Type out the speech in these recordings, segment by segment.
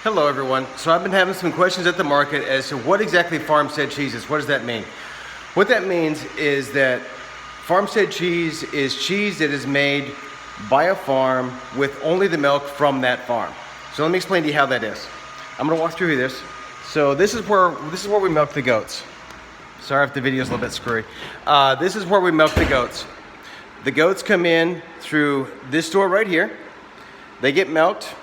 Hello everyone. So I've been having some questions at the market as to what exactly Farmstead cheese is. What does that mean? What that means is that Farmstead cheese is cheese that is made by a farm with only the milk from that farm. So let me explain to you how that is. I'm gonna walk through this. So this is where we milk the goats. Sorry if the video is a little bit screwy. This is where we milk the goats. The goats come in through this door right here. They get milked.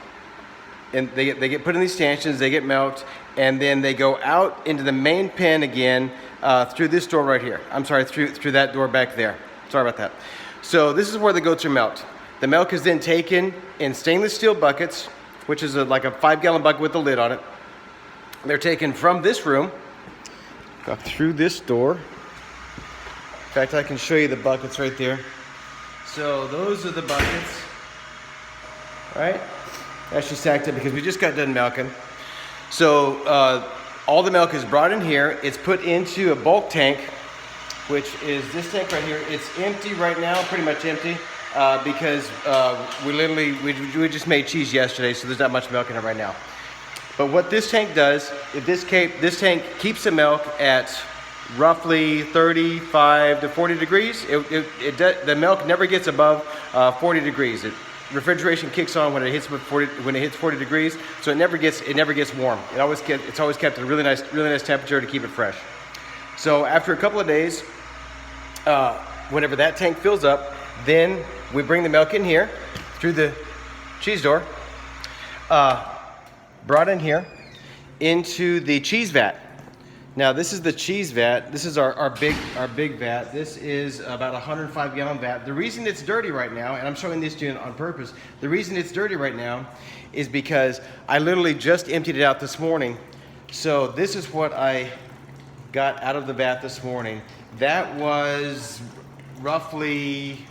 And they get put in these stanchions, they get milked, and then they go out into the main pen again through this door right here. I'm sorry, through that door back there. Sorry about that. So this is where the goats are milked. The milk is then taken in stainless steel buckets, which is like a 5-gallon bucket with a lid on it. They're taken from this room, go through this door. In fact, I can show you the buckets right there. So those are the buckets, right? Actually stacked up because we just got done milking. So all the milk is brought in here. It's put into a bulk tank, which is this tank right here. It's empty right now, pretty much empty, because we just made cheese yesterday, so there's not much milk in it right now. But what this tank does, this tank keeps the milk at roughly 35 to 40 degrees. The milk never gets above 40 degrees. Refrigeration kicks on when it hits 40 degrees, so it never gets warm. It's always kept at a really nice temperature to keep it fresh. So after a couple of days, whenever that tank fills up, then we bring the milk in here through the cheese door, brought in here into the cheese vat. Now this is the cheese vat. This is our big vat. This is about a 105-gallon vat. The reason it's dirty right now, and I'm showing this to you on purpose, the reason it's dirty right now is because I literally just emptied it out this morning. So this is what I got out of the vat this morning. That was roughly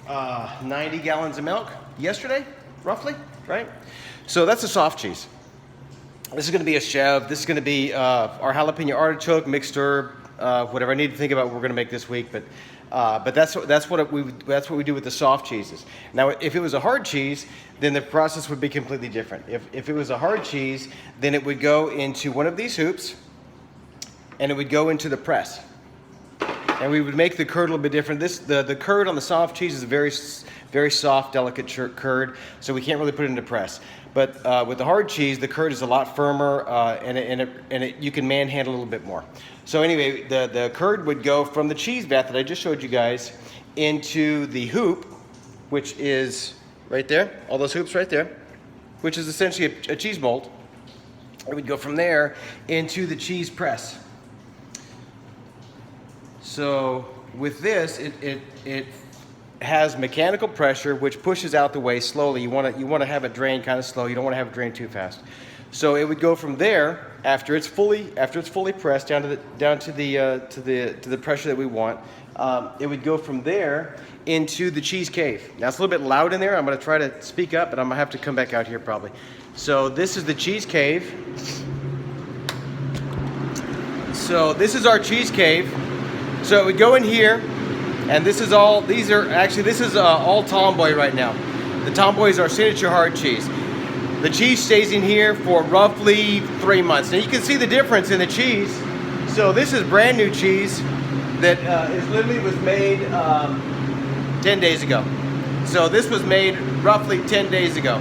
90 gallons of milk yesterday, roughly, right? So that's a soft cheese. This is going to be a chev. This is going to be our jalapeno artichoke mixed herb, whatever I need to think about what we're going to make this week. But that's what we do with the soft cheeses. Now, if it was a hard cheese, then the process would be completely different. If it was a hard cheese, then it would go into one of these hoops, and it would go into the press. And we would make the curd a little bit different. The curd on the soft cheese is a very soft, delicate curd, so we can't really put it into press. But with the hard cheese, the curd is a lot firmer, and you can manhandle a little bit more. So anyway, the curd would go from the cheese vat that I just showed you guys into the hoop, which is right there, all those hoops right there, which is essentially a cheese mold. It would go from there into the cheese press. So with this, it has mechanical pressure which pushes out the whey slowly. You want to have it drain kind of slow. You don't want to have it drain too fast. So it would go from there after it's fully pressed down to the pressure that we want. It would go from there into the cheese cave. Now it's a little bit loud in there. I'm going to try to speak up, but I'm going to have to come back out here probably. So this is the cheese cave. So this is our cheese cave. So it would go in here. And this is all Tomboy right now. The Tomboy is our signature hard cheese. The cheese stays in here for roughly 3 months. Now you can see the difference in the cheese. So this is brand new cheese that was made 10 days ago. So this was made roughly 10 days ago.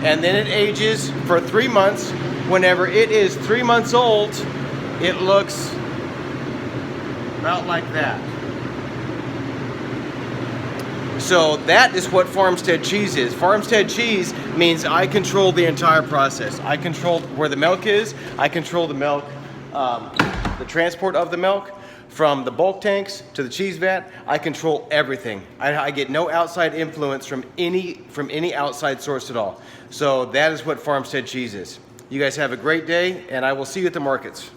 And then it ages for 3 months. Whenever it is 3 months old, it looks about like that. So that is what Farmstead cheese is. Farmstead cheese means I control the entire process. I control where the milk is. I control the milk, the transport of the milk from the bulk tanks to the cheese vat. I control everything. I get no outside influence from any outside source at all. So that is what Farmstead cheese is. You guys have a great day, and I will see you at the markets.